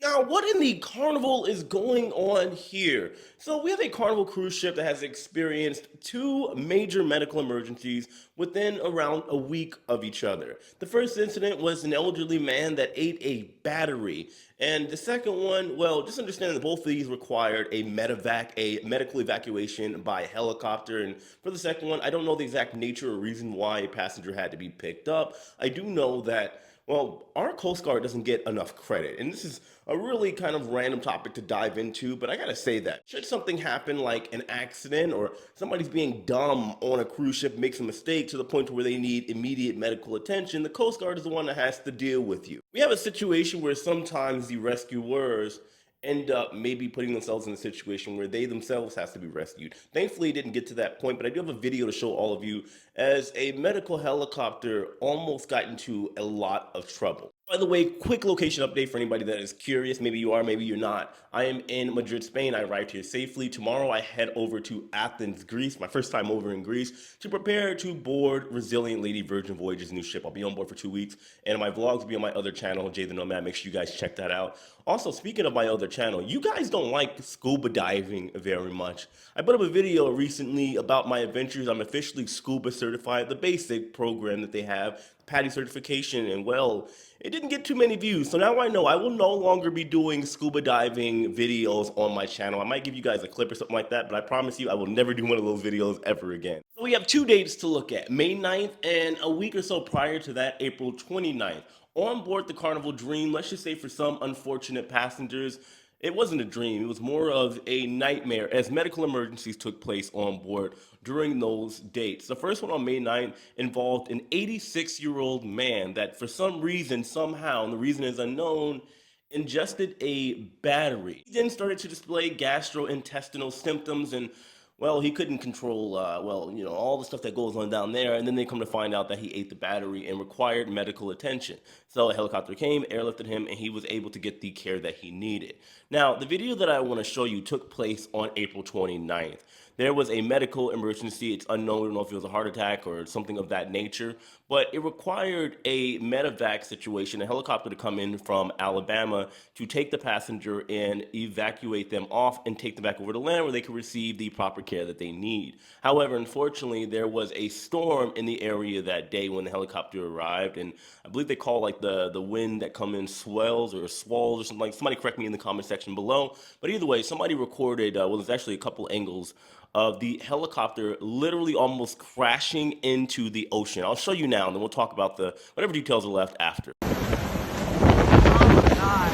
Now, what in the Carnival is going on here? So, we have a Carnival cruise ship that has experienced two major medical emergencies within around a week of each other. The first incident was an elderly man that ate a battery. And the second one, well, just understand that both of these required a medevac, a medical evacuation by helicopter. And for the second one, I don't know the exact nature or reason why a passenger had to be picked up. I do know that well, our Coast Guard doesn't get enough credit. And this is a really kind of random topic to dive into, but I gotta say that should something happen like an accident or somebody's being dumb on a cruise ship, makes a mistake to the point where they need immediate medical attention, the Coast Guard is the one that has to deal with you. We have a situation where sometimes the rescuers end up maybe putting themselves in a situation where they themselves has to be rescued. Thankfully, it didn't get to that point, but I do have a video to show all of you as a medical helicopter almost got into a lot of trouble. By the way, quick location update for anybody that is curious. Maybe you are, maybe you're not. I am in Madrid, Spain. I arrived here safely. Tomorrow I head over to Athens, Greece, my first time over in Greece, to prepare to board Resilient Lady Virgin Voyage's new ship. I'll be on board for 2 weeks, and my vlogs will be on my other channel, Jay the Nomad. Make sure you guys check that out. Also, speaking of my other channel, you guys don't like scuba diving very much. I put up a video recently about my adventures. I'm officially scuba certified, the basic program that they have, PADI certification, and well, it didn't get too many views. So now I know I will no longer be doing scuba diving videos on my channel. I might give you guys a clip or something like that, but I promise you I will never do one of those videos ever again. So we have two dates to look at, May 9th and a week or so prior to that, April 29th. On board the Carnival Dream, let's just say for some unfortunate passengers, it wasn't a dream. It was more of a nightmare as medical emergencies took place on board during those dates. The first one on May 9th involved an 86-year-old man that for some reason, somehow, and the reason is unknown, ingested a battery. He then started to display gastrointestinal symptoms and well, he couldn't control, all the stuff that goes on down there. And then they come to find out that he ate the battery and required medical attention. So a helicopter came, airlifted him, and he was able to get the care that he needed. Now, the video that I want to show you took place on April 29th. There was a medical emergency. It's unknown. We don't know if it was a heart attack or something of that nature, but it required a medevac situation, a helicopter to come in from Alabama to take the passenger and evacuate them off and take them back over to land where they could receive the proper care that they need. However, unfortunately, there was a storm in the area that day when the helicopter arrived, and I believe they call like the wind that come in swells or swalls or something like. Somebody correct me in the comment section below. But either way, somebody recorded. There's actually a couple angles of the helicopter literally almost crashing into the ocean. I'll show you now, and then we'll talk about the whatever details are left after. Oh my God.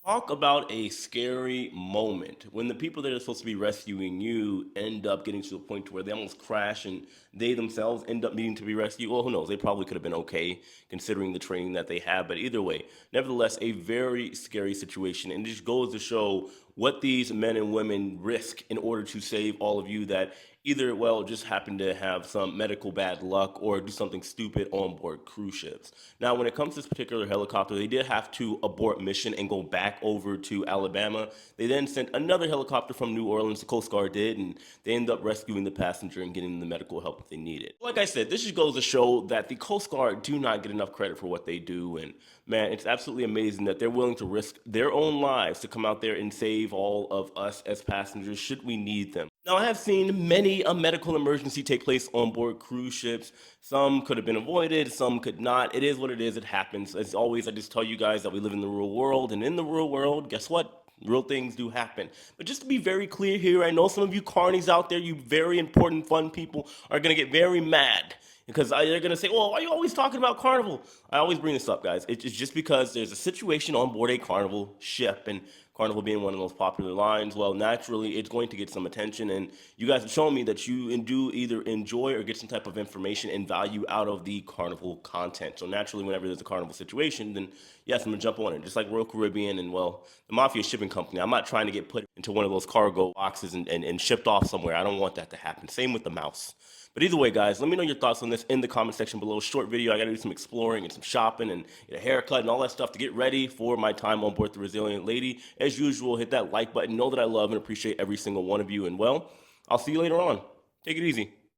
Talk about a scary moment when the people that are supposed to be rescuing you end up getting to a point where they almost crash and they themselves end up needing to be rescued. Well, who knows? They probably could have been okay considering the training that they have. But either way, nevertheless, a very scary situation. And it just goes to show what these men and women risk in order to save all of you that either, well, just happen to have some medical bad luck or do something stupid on board cruise ships. Now, when it comes to this particular helicopter, they did have to abort mission and go back over to Alabama. They then sent another helicopter from New Orleans, the Coast Guard did, and they ended up rescuing the passenger and getting the medical help that they needed. Like I said, this just goes to show that the Coast Guard do not get enough credit for what they do. And man, it's absolutely amazing that they're willing to risk their own lives to come out there and save all of us as passengers should we need them. Now, I have seen many a medical emergency take place on board cruise ships. Some could have been avoided, some could not. It is what it is, it happens. As always, I just tell you guys that we live in the real world, and in the real world, guess what? Real things do happen. But just to be very clear here, I know some of you carnies out there, you very important, fun people, are going to get very mad because they're going to say, well, why are you always talking about Carnival? I always bring this up, guys. It's just because there's a situation on board a Carnival ship, and Carnival being one of the most popular lines, well, naturally, it's going to get some attention. And you guys have shown me that you do either enjoy or get some type of information and value out of the Carnival content. So naturally, whenever there's a Carnival situation, then yes, I'm going to jump on it. Just like Royal Caribbean and, well, the Mafia Shipping Company. I'm not trying to get put into one of those cargo boxes and shipped off somewhere. I don't want that to happen. Same with the mouse. But either way, guys, let me know your thoughts on this in the comment section below. Short video. I got to do some exploring and some shopping and get a haircut and all that stuff to get ready for my time on board the Resilient Lady. As usual, hit that like button. Know that I love and appreciate every single one of you. And well, I'll see you later on. Take it easy.